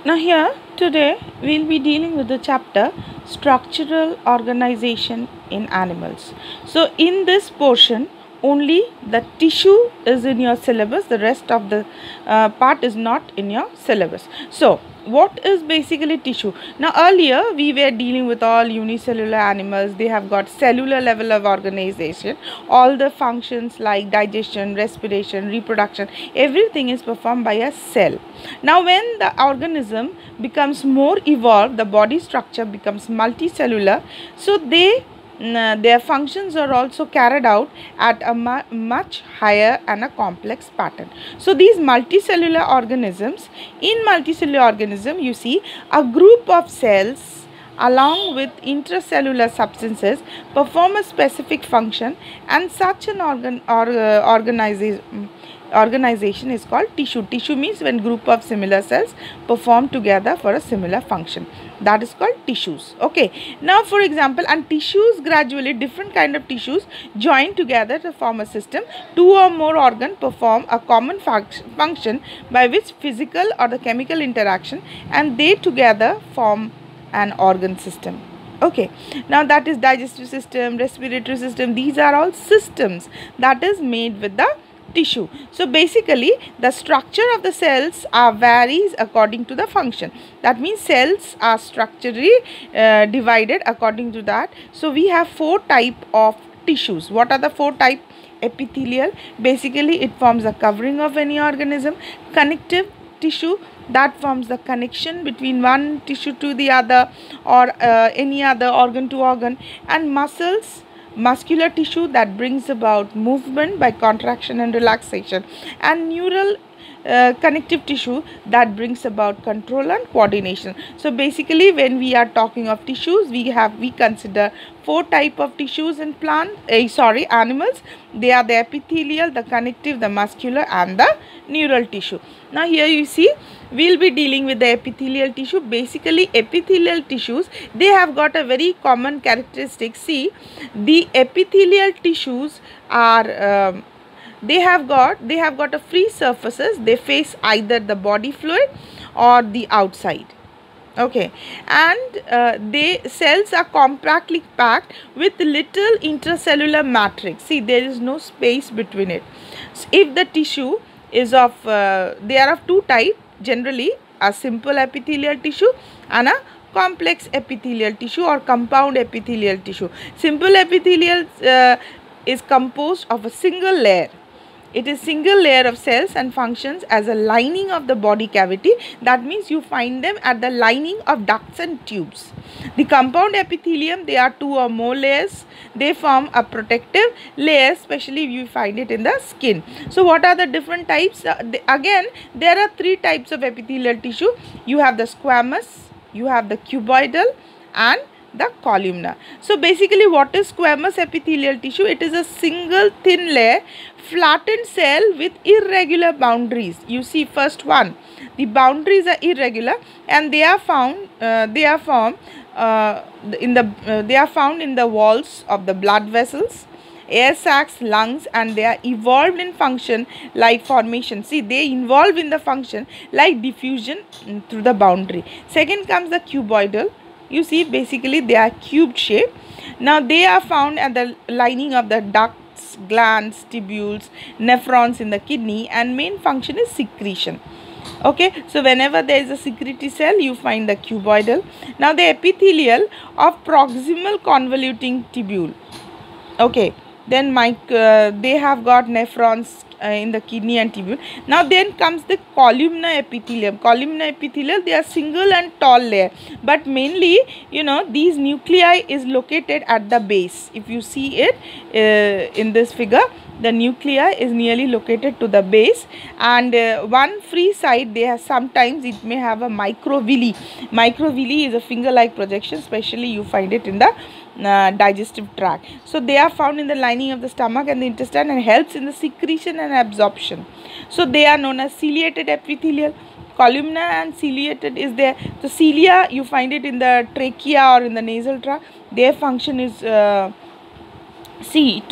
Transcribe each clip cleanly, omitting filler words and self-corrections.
Now here today we'll be dealing with the chapter structural organization in animals. So in this portion only the tissue is in your syllabus, the rest of the part is not in your syllabus. So what is basically tissue? Now earlier we were dealing with all unicellular animals. They have got cellular level of organization. All the functions like digestion, respiration, reproduction, everything is performed by a cell. Now when the organism becomes more evolved, the body structure becomes multicellular, so their functions are also carried out at a much higher and a complex pattern. So these multicellular organisms, in multicellular organism you see a group of cells along with intracellular substances perform a specific function, and such an organization is called tissue. Tissue means when group of similar cells perform together for a similar function, that is called tissues. Okay, now for example, and tissues gradually, different kind of tissues join together to form a system. Two or more organs perform a common function by which physical or the chemical interaction, and they together form an organ system. Okay, now that is digestive system, respiratory system, these are all systems that is made with the tissue. So basically the structure of the cells varies according to the function. That means cells are structurally divided according to that. So we have four type of tissues. What are the four type? Epithelial, basically it forms a covering of any organism. Connective tissue, that forms the connection between one tissue to the other or any other organ to organ. And muscles, muscular tissue, that brings about movement by contraction and relaxation. And neural connective tissue, that brings about control and coordination. So basically when we are talking of tissues, we consider four type of tissues in animals. They are the epithelial, the connective, the muscular and the neural tissue. Now here you see we'll be dealing with the epithelial tissue. Basically epithelial tissues, they have got a very common characteristic. See, the epithelial tissues are they have got a free surfaces. They face either the body fluid or the outside. Okay, and cells are compactly packed with little intracellular matrix. See, there is no space between it. So if the tissue is of they are of two types generally, a simple epithelial tissue and a complex epithelial tissue or compound epithelial tissue. Simple epithelial is composed of a single layer. It is single layer of cells and functions as a lining of the body cavity. That means you find them at the lining of ducts and tubes. The compound epithelium, they are two or more layers. They form a protective layer, especially you find it in the skin. So what are the different types? Again, there are three types of epithelial tissue. You have the squamous, you have the cuboidal and the columnar. So basically what is squamous epithelial tissue? It is a single thin layer, flattened cell with irregular boundaries. You see first one, the boundaries are irregular and they are found in the walls of the blood vessels, air sacs, lungs, and they are evolved in function like formation. See, they involve in the function like diffusion through the boundary. Second comes the cuboidal. You see, basically they are cube shape. Now they are found at the lining of the ducts, glands, tubules, nephrons in the kidney, and main function is secretion. Okay, so whenever there is a secretory cell, you find the cuboidal. Now the epithelial of proximal convoluting tubule. Okay, then they have got nephrons in the kidney and tubule. Now then comes the columnar epithelium. Columnar epithelial, they are single and tall layer, but mainly these nuclei is located at the base. If you see it in this figure, the nuclei is nearly located to the base, and one free side they have, sometimes it may have a microvilli. Microvilli is a finger like projection, especially you find it in the digestive tract. So they are found in the lining of the stomach and the intestine and helps in the secretion and absorption. So they are known as ciliated epithelial. Columnar and ciliated is there. So cilia, you find it in the trachea or in the nasal tract. Their function is to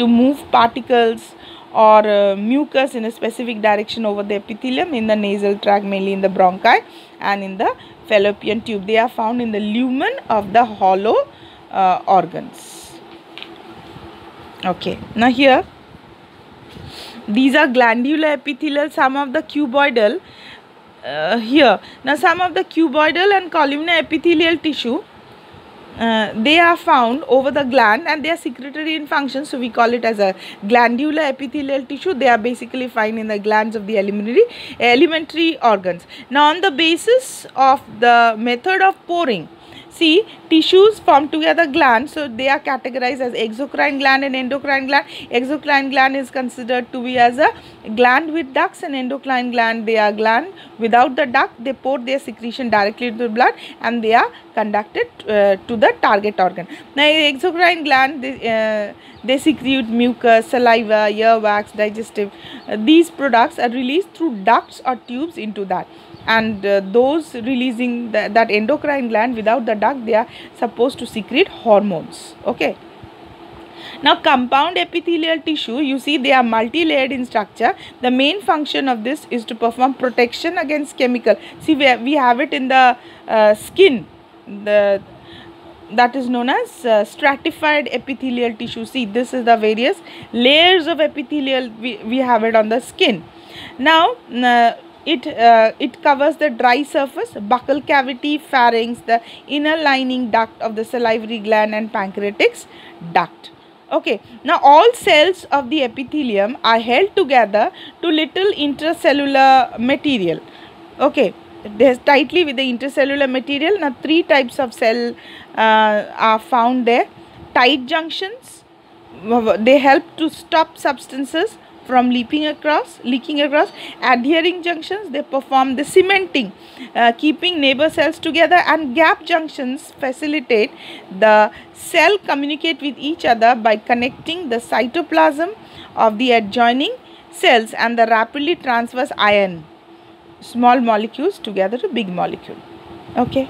move particles or mucus in a specific direction over the epithelium in the nasal tract, mainly in the bronchi and in the fallopian tube. They are found in the lumen of the hollow organs. Okay, now here these are glandular epithelial, some of the cuboidal. Here now some of the cuboidal and columnar epithelial tissue, they are found over the gland and they are secretory in function, so we call it as a glandular epithelial tissue. They are basically found in the glands of the alimentary organs. Now on the basis of the method of pouring, see, tissues form together glands, so they are categorized as exocrine gland and endocrine gland. Exocrine gland is considered to be as a gland with ducts, and endocrine gland, they are gland without the duct. They pour their secretion directly to the blood and they are conducted to the target organ. Now exocrine gland, they secrete mucus, saliva, earwax, digestive. These products are released through ducts or tubes into that. And those releasing that endocrine gland without the duct, they are supposed to secrete hormones. Okay. Now compound epithelial tissue, you see they are multi-layered in structure. The main function of this is to perform protection against chemical. See, we have it in the skin, that is known as stratified epithelial tissue. See, this is the various layers of epithelial we have it on the skin. Now it covers the dry surface, buccal cavity, pharynx, the inner lining duct of the salivary gland and pancreatic duct. Okay, now all cells of the epithelium are held together to little intracellular material. Okay, they are tightly with the intercellular material. Now three types of cell are found there. Tight junctions, they help to stop substances from leaking across. Adhering junctions, they perform the cementing, keeping neighbor cells together, and gap junctions facilitate the cell communicate with each other by connecting the cytoplasm of the adjoining cells and the rapidly transverse ion small molecules together to big molecule. Okay.